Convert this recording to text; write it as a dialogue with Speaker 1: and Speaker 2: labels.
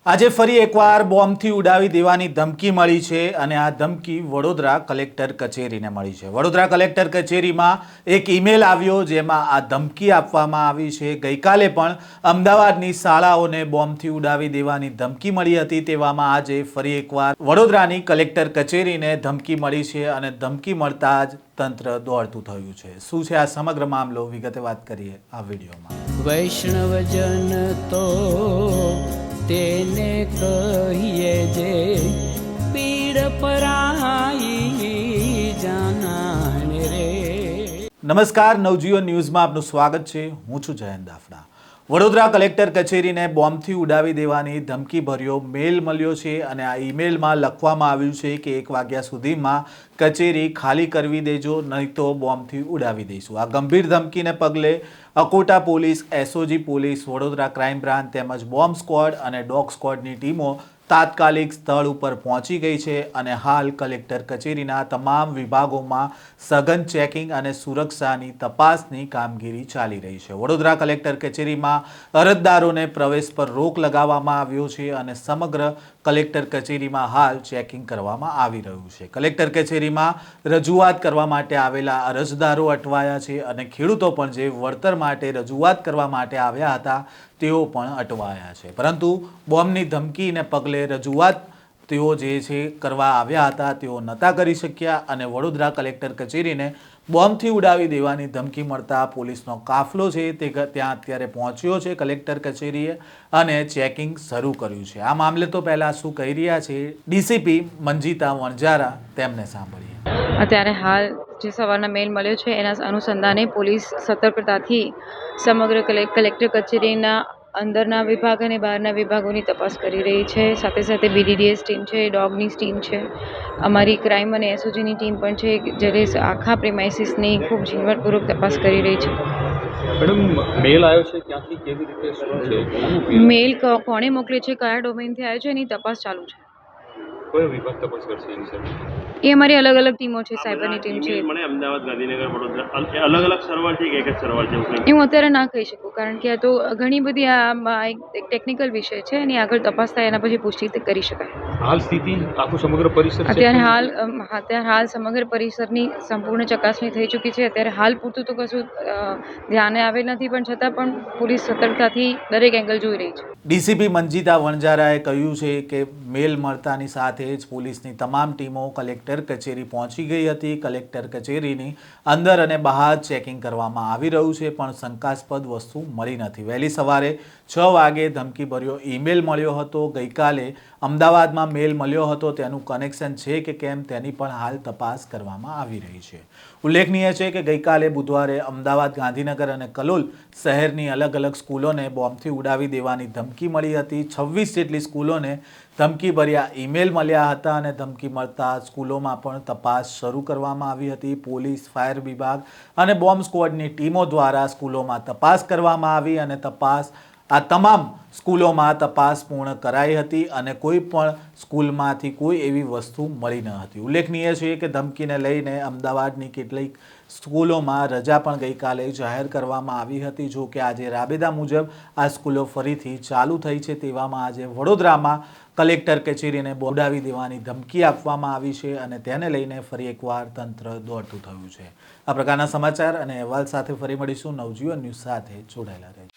Speaker 1: આજે ફરી એકવાર બોમ્બથી ઉડાવી દેવાની ધમકી મળી છે અને આ ધમકી વડોદરા કલેક્ટર કચેરીને મળી છે। વડોદરા કલેક્ટર કચેરીમાં એક ઈમેલ આવ્યો જેમાં આ ધમકી આપવામાં આવી છે। ગઈકાલે પણ અમદાવાદની શાળાઓને બોમ્બથી ઉડાવી દેવાની ધમકી મળી હતી, તેવામાં આજે ફરી એકવાર વડોદરાની કલેક્ટર કચેરીને ધમકી મળી છે અને ધમકી મળતા જ તંત્ર દોડતું થયું છે। શું છે આ સમગ્ર મામલો, વિગતે વાત કરીએ આ વિડીયોમાં।
Speaker 2: વૈષ્ણવજન તો તેને કહીએ જે પીડ પરાઈ જાનાને રે।
Speaker 1: નમસ્કાર, નવજીવન ન્યૂઝમાં આપનું સ્વાગત છે। હું છું જયંત દાફડા। વડોદરા કલેક્ટર કચેરીને બોમ્બથી ઉડાવી દેવાની ધમકી ભર્યો મેલ મળ્યો છે અને આ ઈમેલમાં લખવામાં આવ્યું છે કે 1 વાગ્યા સુધીમાં કચેરી ખાલી કરવી દેજો, નહીં તો બોમ્બથી ઉડાવી દઈશું। આ ગંભીર ધમકીને પગલે Akota police, SOG police, Vadodara crime branch તેમજ બોમ્બ સ્ક્વોડ અને ડોગ સ્ક્વોડની ટીમો તાત્કાલિક સ્થળ ઉપર પહોંચી ગઈ છે અને હાલ કલેક્ટર કચેરીના તમામ વિભાગોમાં સઘન ચેકિંગ અને સુરક્ષાની તપાસની કામગીરી ચાલી રહી છે। વડોદરા કલેક્ટર કચેરીમાં અરજદારોને પ્રવેશ પર રોક લગાવવામાં આવ્યો છે અને સમગ્ર કલેક્ટર કચેરીમાં હાલ ચેકિંગ કરવામાં આવી રહ્યું છે। કલેક્ટર કચેરીમાં રજૂઆત કરવા માટે આવેલા અરજદારો અટવાયા છે અને ખેડૂતો પણ જે વળતર માટે રજૂઆત કરવા માટે આવ્યા હતા તેઓ પણ અટવાયા છે, પરંતુ બોમ્બની ધમકીને પગલે રજૂઆત તેઓ જે છે કરવા આવ્યા હતા તેઓ નહોતા કરી શક્યા અને વડોદરા કલેક્ટર કચેરીને બોમ્બથી ઉડાવી દેવાની ધમકી મળતા પોલીસનો કાફલો છે તે ત્યાં અત્યારે પહોંચ્યો છે કલેક્ટર કચેરીએ અને ચેકિંગ શરૂ કર્યું છે। આ મામલે તો પહેલાં શું કહી રહ્યા છે ડીસીપી મંજીતા વણજારા, તેમને સાંભળીએ।
Speaker 3: અત્યારે હાલ જે સવારના મેલ મળ્યો છે એના અનુસંધાને પોલીસ સતર્કતાથી સમગ્ર કલેક્ટર કચેરીના અંદરના વિભાગ અને બહારના વિભાગોની તપાસ કરી રહી છે। સાથે સાથે બીડીડીએસ ટીમ છે, ડોગની ટીમ છે, અમારી ક્રાઇમ અને એસઓજીની ટીમ પણ છે, જ્યારે આખા પ્રેમાઇસીસની ખૂબ ઝીણવટપૂર્વક તપાસ કરી રહી છે।
Speaker 4: મેડમ, મેલ આવ્યો છે ક્યાંથી, કેવી રીતે, શું છે
Speaker 3: મેલ કોણે મોકલ્યો છે, કયા ડોમેનથી આવ્યો છે, એની તપાસ ચાલુ છે।
Speaker 4: કયો વિભાગ તપાસ કરશે એની સાથે?
Speaker 3: એ અમારી અલગ અલગ ટીમો છે, સાયબરની ટીમ છે।
Speaker 4: મને અમદાવાદ, ગાંધીનગર, વડોદરા અલગ અલગ સર્વર છે કે એક જ સર્વર છે?
Speaker 3: એ હું અત્યારે ના કહી શકું, કારણ કે આ તો ઘણી બધી એક ટેકનિકલ વિષય છે, એની આગળ તપાસ થાય એના પછી પુષ્ટિ કરી શકાય।
Speaker 4: હાલ સ્થિતિ આખું સમગ્ર પરિસર
Speaker 3: અત્યારે હાલ સમગ્ર પરિસરની સંપૂર્ણ ચકાસણી થઈ ચૂકી છે। અત્યારે હાલ પૂરતું તો કશું ધ્યાને આવેલ નથી, પણ છતાં પણ પોલીસ સતર્કતાથી દરેક એંગલ જોઈ રહી છે।
Speaker 1: ડીસીપી મંજીતા વણજારાએ કહ્યું છે કે મેલ મળતાની સાથે જ પોલીસની તમામ ટીમો કલેક્ટર કચેરી પહોંચી ગઈ હતી। કલેક્ટર કચેરીની અંદર અને બહાર ચેકિંગ કરવામાં આવી રહ્યું છે, પણ શંકાસ્પદ વસ્તુ મળી નથી। વહેલી સવારે 6 વાગે ધમકીભર્યો ઈમેલ મળ્યો હતો। ગઈકાલે અમદાવાદમાં મેલ મળ્યો હતો, તેનું કનેક્શન છે કે કેમ તેની પણ હાલ તપાસ કરવામાં આવી રહી છે। ઉલ્લેખનીય છે કે ગઈકાલે બુધવારે અમદાવાદ, ગાંધીનગર અને કલોલ શહેરની અલગ અલગ સ્કૂલોને બોમ્બથી ઉડાવી દેવાની ધમકી મળી હતી। 26 જેટલી સ્કૂલોને ધમકીભર્યા ઈમેલ મળ્યા હતા અને ધમકી મળતા સ્કૂલોમાં પણ તપાસ શરૂ કરવામાં આવી હતી। પોલીસ, ફાયર વિભાગ અને બોમ્બ સ્ક્વોડની ટીમો દ્વારા સ્કૂલોમાં તપાસ કરવામાં આવી અને આ તમામ સ્કૂલોમાં તપાસ પૂર્ણ કરાઈ હતી અને કોઈ પણ સ્કૂલમાંથી કોઈ એવી વસ્તુ મળી ન હતી। ઉલ્લેખનીય છે કે ધમકીને લઈને અમદાવાદની કેટલીક સ્કૂલોમાં રજા પણ ગઈકાલે જાહેર કરવામાં આવી હતી। જો કે આજે રાબેતા મુજબ આ સ્કૂલો ફરીથી ચાલુ થઈ છે, તેવામાં આજે વડોદરામાં કલેક્ટર કચેરીને ઉડાવી દેવાની ધમકી આપવામાં આવી છે અને તેને લઈને ફરી એકવાર તંત્ર દોડતું થયું છે। આ પ્રકારના સમાચાર અને અહેવાલ સાથે ફરી મળીશું। નવજીવન ન્યૂઝ સાથે જોડાયેલા રહેજો।